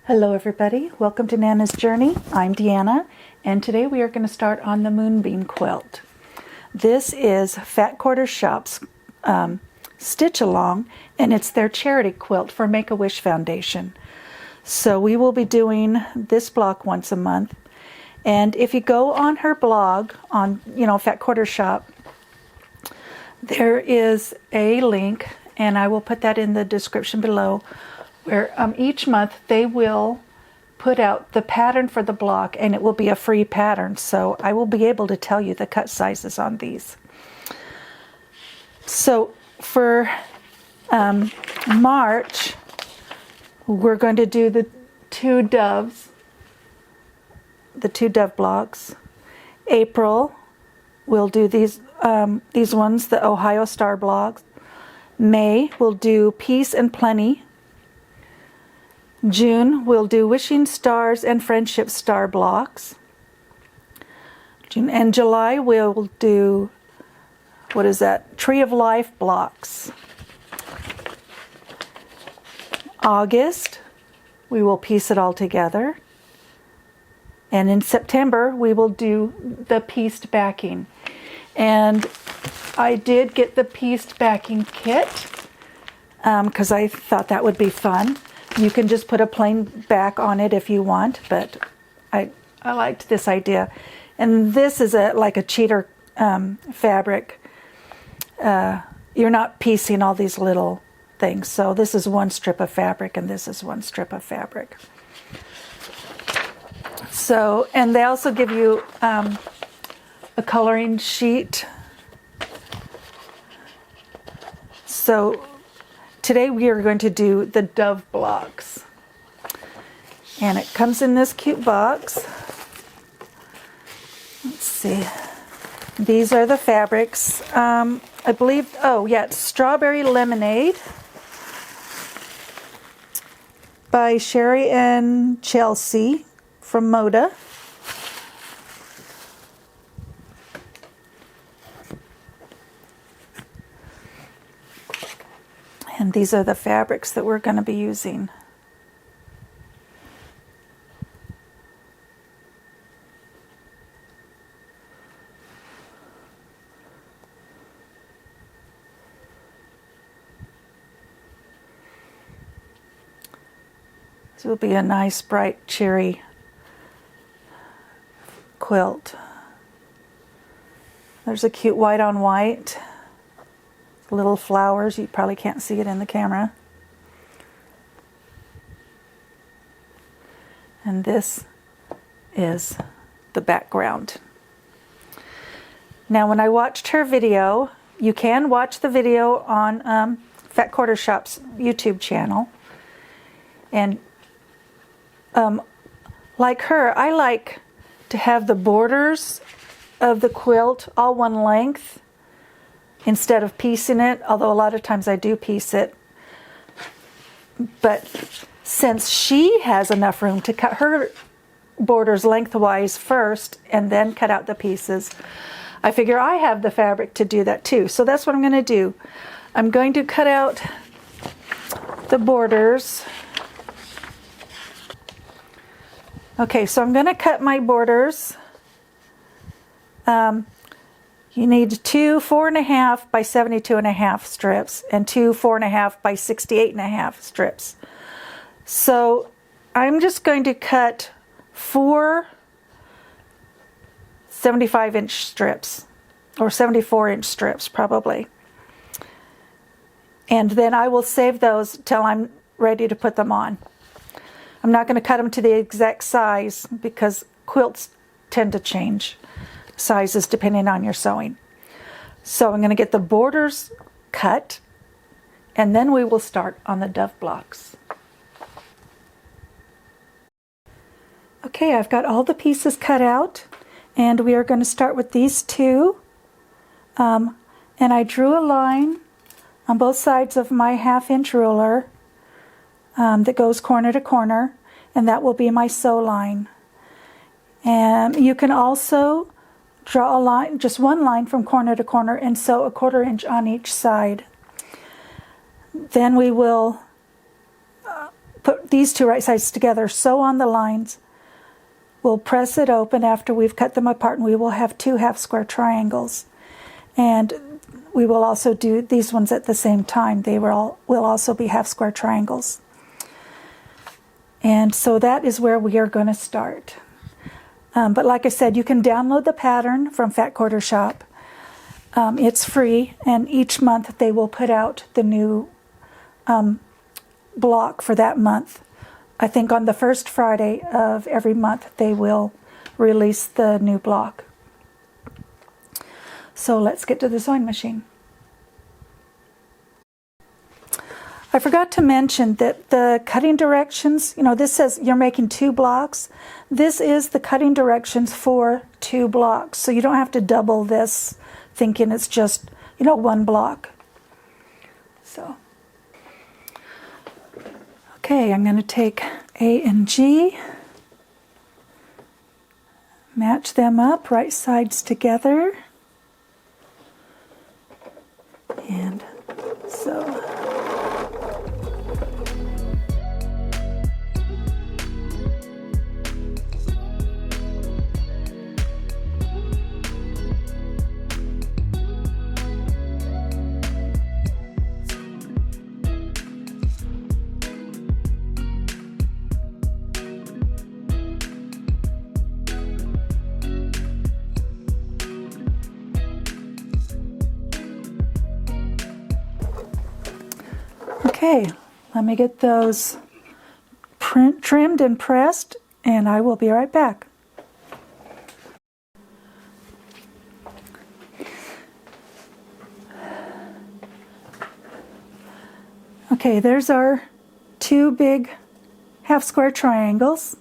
Hello everybody, welcome to Nana's Journey. I'm Deanna, and today we are going to start on the Moonbeam quilt. This is Fat Quarter Shop's Stitch Along, and it's their charity quilt for Make-A-Wish Foundation. So we will be doing this block once a month, and if you go on her blog, on Fat Quarter Shop, there is a link, and I will put that in the description below, where each month they will put out the pattern for the block, and it will be a free pattern, so I will be able to tell you the cut sizes on these. So for March, we're going to do the two dove blocks. April, we'll do these ones, the Ohio Star blocks. May, we'll do Peace and Plenty. June, we'll do Wishing Stars and Friendship Star blocks. And July, we'll do, what is that? Tree of Life blocks. August, we will piece it all together. And in September, we will do the pieced backing. And I did get the pieced backing kit because I thought that would be fun. You can just put a plain back on it if you want, but I liked this idea. And this is like a cheater fabric. You're not piecing all these little things. So this is one strip of fabric, and this is one strip of fabric. So, and they also give you a coloring sheet. So today we are going to do the dove blocks, and it comes in this cute box. Let's see, these are the fabrics. I believe, oh yeah, it's Strawberry Lemonade by Sherry and Chelsea from Moda. And these are the fabrics that we're going to be using. This will be a nice, bright, cheery quilt. There's a cute white on white. Little flowers, you probably can't see it in the camera. And this is the background. Now when I watched her video, you can watch the video on Fat Quarter Shop's YouTube channel. And like her, I like to have the borders of the quilt all one length, instead of piecing it, although a lot of times I do piece it. But since she has enough room to cut her borders lengthwise first and then cut out the pieces, I figure I have the fabric to do that too. So that's what I'm going to do. I'm going to cut out the borders. Okay, so I'm going to cut my borders. You need two 4.5 by 72.5 strips and two 4.5 by 68.5 strips. So I'm just going to cut four 75-inch strips, or 74-inch strips probably. And then I will save those till I'm ready to put them on. I'm not going to cut them to the exact size because quilts tend to change sizes depending on your sewing. So I'm going to get the borders cut, and then we will start on the dove blocks. Okay, I've got all the pieces cut out, and we are going to start with these two. And I drew a line on both sides of my 1/2-inch ruler that goes corner to corner, and that will be my sew line. And you can also draw a line, just one line from corner to corner, and sew 1/4 inch on each side. Then we will put these two right sides together, sew on the lines. We'll press it open after we've cut them apart, and we will have 2 half square triangles. And we will also do these ones at the same time. They will also be half square triangles. And so that is where we are going to start. But like I said, you can download the pattern from Fat Quarter Shop. It's free, and each month they will put out the new block for that month. I think on the first Friday of every month they will release the new block. So let's get to the sewing machine. I forgot to mention that the cutting directions, this says you're making 2 blocks. This is the cutting directions for 2 blocks. So you don't have to double this thinking it's just, 1 block. So, okay, I'm going to take A and G, match them up, right sides together, and sew. Okay, let me get those trimmed and pressed, and I will be right back. Okay, there's our 2 big half square triangles.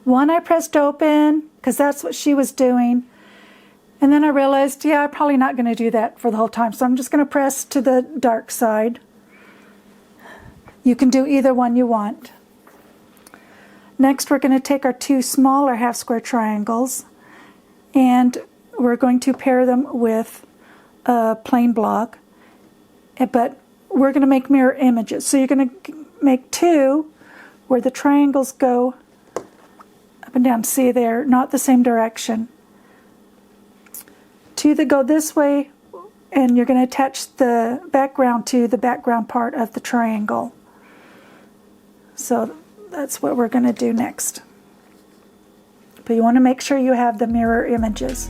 One I pressed open because that's what she was doing. And then I realized, I'm probably not going to do that for the whole time. So I'm just going to press to the dark side. You can do either one you want. Next, we're going to take our 2 smaller half square triangles, and we're going to pair them with a plain block, but we're going to make mirror images. So you're going to make 2 where the triangles go up and down. See, they're not the same direction. 2 that go this way, and you're going to attach the background to the background part of the triangle. So that's what we're going to do next. But you want to make sure you have the mirror images.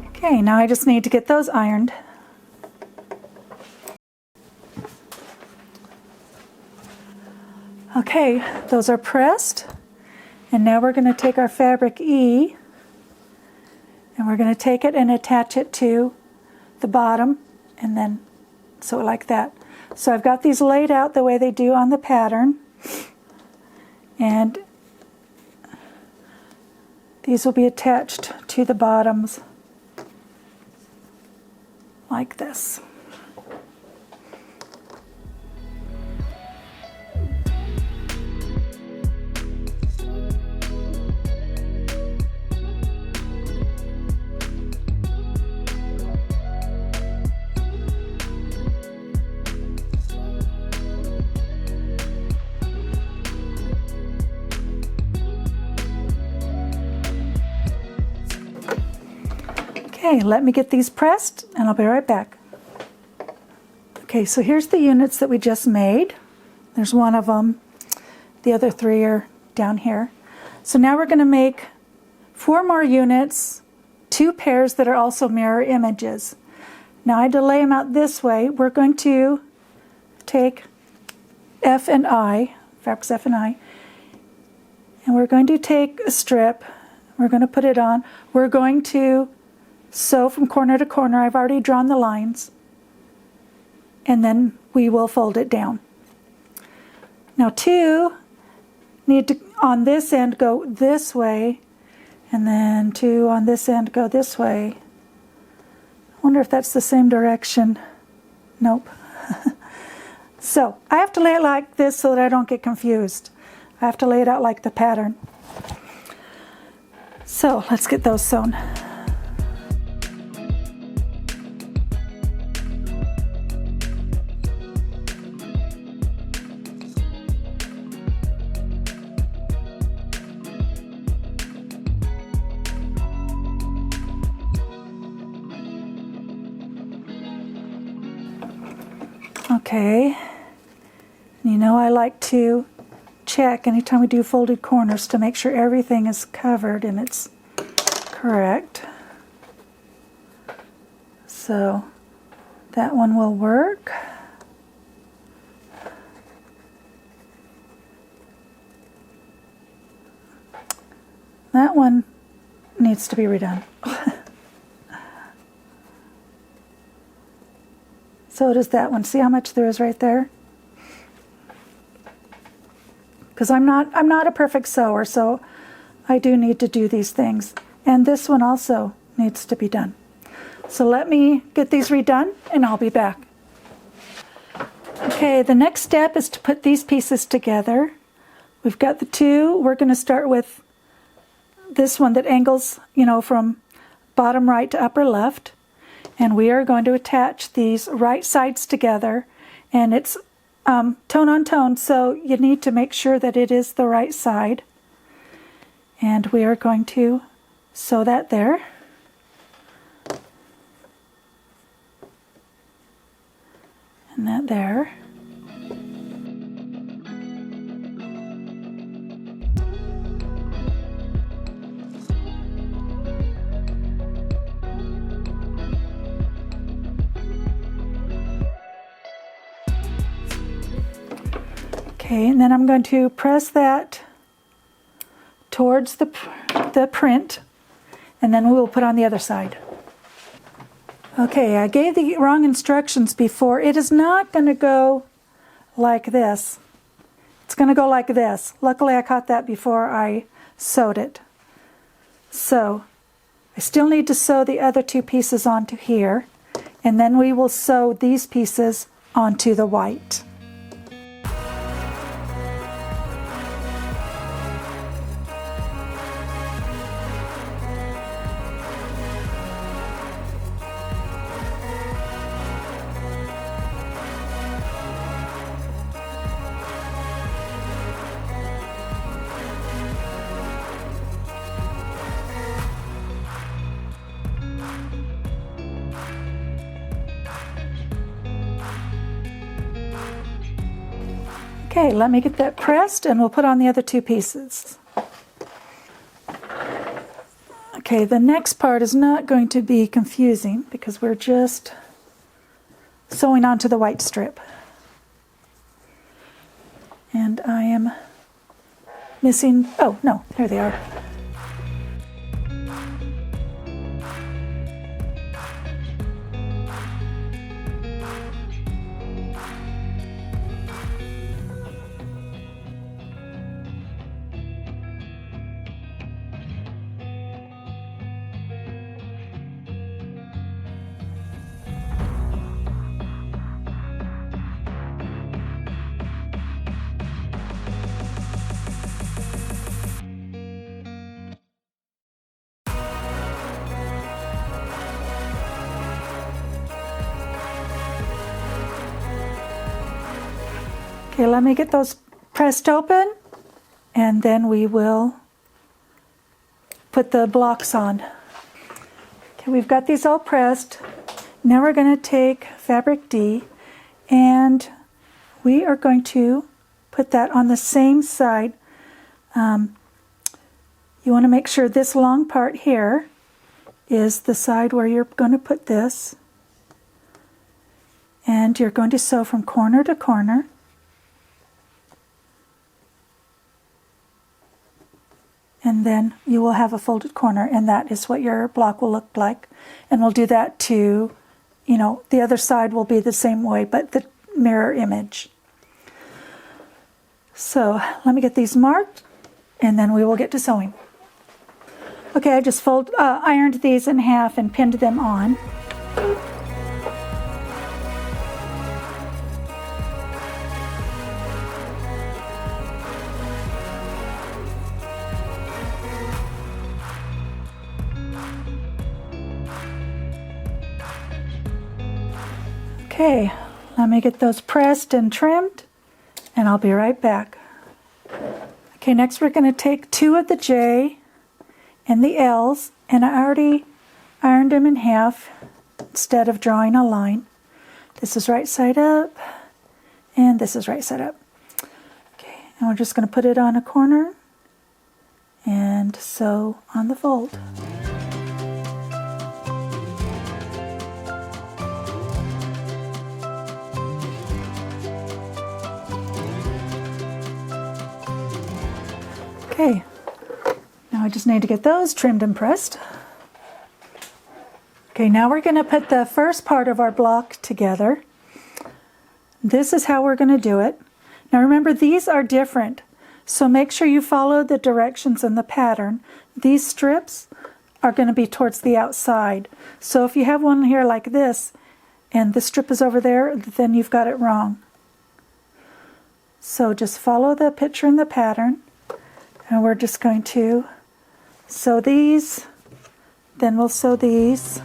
Okay, now I just need to get those ironed. Okay, those are pressed, and now we're going to take our fabric E, and we're going to take it and attach it to the bottom, and then sew it like that. So I've got these laid out the way they do on the pattern, and these will be attached to the bottoms like this. Okay, let me get these pressed and I'll be right back. Okay, so here's the units that we just made. There's one of them. The other 3 are down here. So now we're going to make 4 more units, 2 pairs that are also mirror images. Now I had to lay them out this way. We're going to take F and I, fabrics F and I, and we're going to take a strip. We're going to put it on. We're going to sew from corner to corner. I've already drawn the lines, and then we will fold it down. Now 2 need to on this end go this way, and then 2 on this end go this way. I wonder if that's the same direction. Nope. So I have to lay it like this so that I don't get confused. I have to lay it out like the pattern. So let's get those sewn. Okay, you know I like to check anytime we do folded corners to make sure everything is covered and it's correct. So that one will work. That one needs to be redone. So does that one. See how much there is right there? Because I'm not a perfect sewer, so I do need to do these things. And this one also needs to be done. So let me get these redone and I'll be back. Okay, the next step is to put these pieces together. We've got the two. We're going to start with this one that angles, you know, from bottom right to upper left. And we are going to attach these right sides together, and it's tone on tone, so you need to make sure that it is the right side. And we are going to sew that there. And that there. Okay, and then I'm going to press that towards the print, and then we will put on the other side. Okay, I gave the wrong instructions before. It is not going to go like this. It's going to go like this. Luckily, I caught that before I sewed it. So I still need to sew the other two pieces onto here, and then we will sew these pieces onto the white. Okay, let me get that pressed and we'll put on the other two pieces. Okay, the next part is not going to be confusing because we're just sewing onto the white strip. And I am missing, oh no, here they are. Okay, let me get those pressed open and then we will put the blocks on. Okay, we've got these all pressed. Now we're going to take fabric D and we are going to put that on the same side. You want to make sure this long part here is the side where you're going to put this. And you're going to sew from corner to corner. And then you will have a folded corner, and that is what your block will look like. And we'll do that to, you know, the other side will be the same way, but the mirror image. So let me get these marked, and then we will get to sewing. Okay, I just ironed these in half and pinned them on. Okay, let me get those pressed and trimmed, and I'll be right back. Okay, next we're going to take 2 of the J and the L's, and I already ironed them in half instead of drawing a line. This is right side up, and this is right side up. Okay, and we're just going to put it on a corner and sew on the fold. Okay, now I just need to get those trimmed and pressed. Okay, now we're going to put the first part of our block together. This is how we're going to do it. Now remember, these are different, so make sure you follow the directions in the pattern. These strips are going to be towards the outside. So if you have one here like this, and the strip is over there, then you've got it wrong. So just follow the picture in the pattern. And we're just going to sew these, then we'll sew these.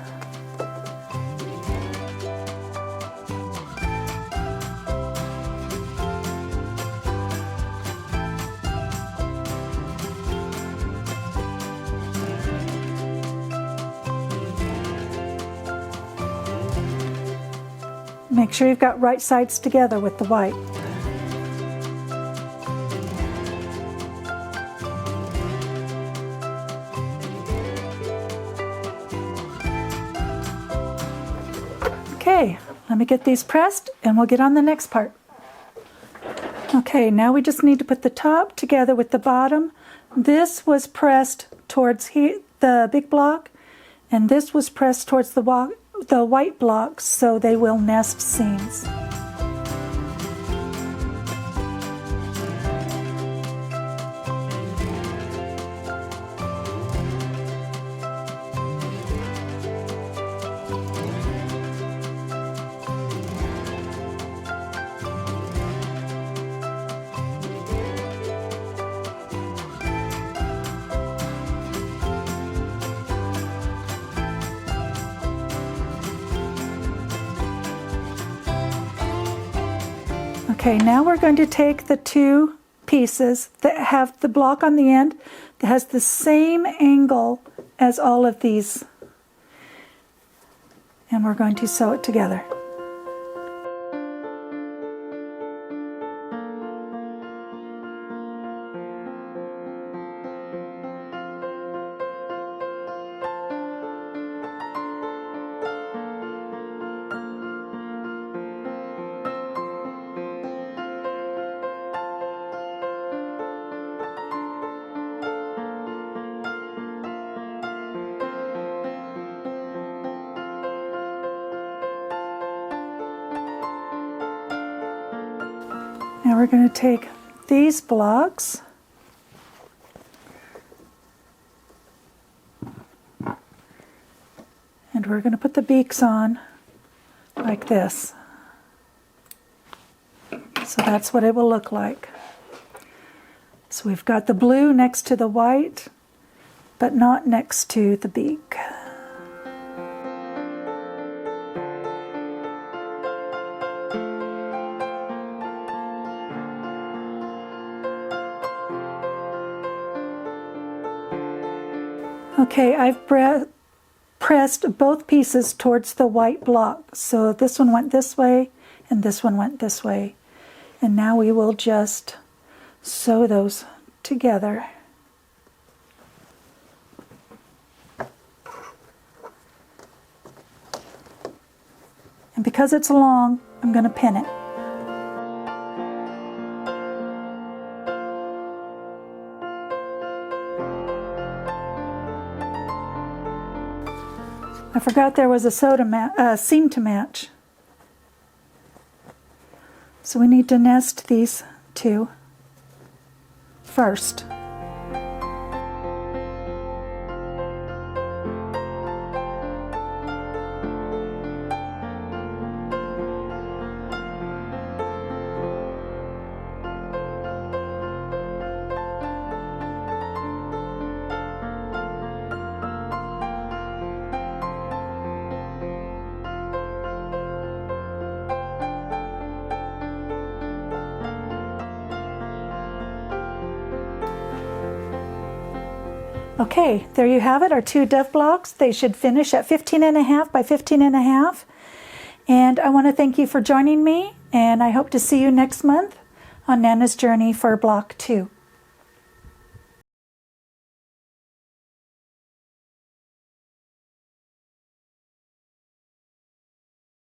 Make sure you've got right sides together with the white. Okay, let me get these pressed and we'll get on the next part. Okay, now we just need to put the top together with the bottom. This was pressed towards the big block, and this was pressed towards the white block, so they will nest seams. Okay, now we're going to take the 2 pieces that have the block on the end that has the same angle as all of these, and we're going to sew it together. Now we're going to take these blocks and we're going to put the beaks on like this. So that's what it will look like. So we've got the blue next to the white, but not next to the beak. Okay, I've pressed both pieces towards the white block. So this one went this way and this one went this way. And now we will just sew those together. And because it's long, I'm going to pin it. I forgot there was a seam to match. So we need to nest these 2 first. Okay, there you have it, our 2 dove blocks. They should finish at 15.5 by 15.5. And I want to thank you for joining me, and I hope to see you next month on Nana's Journey for block 2.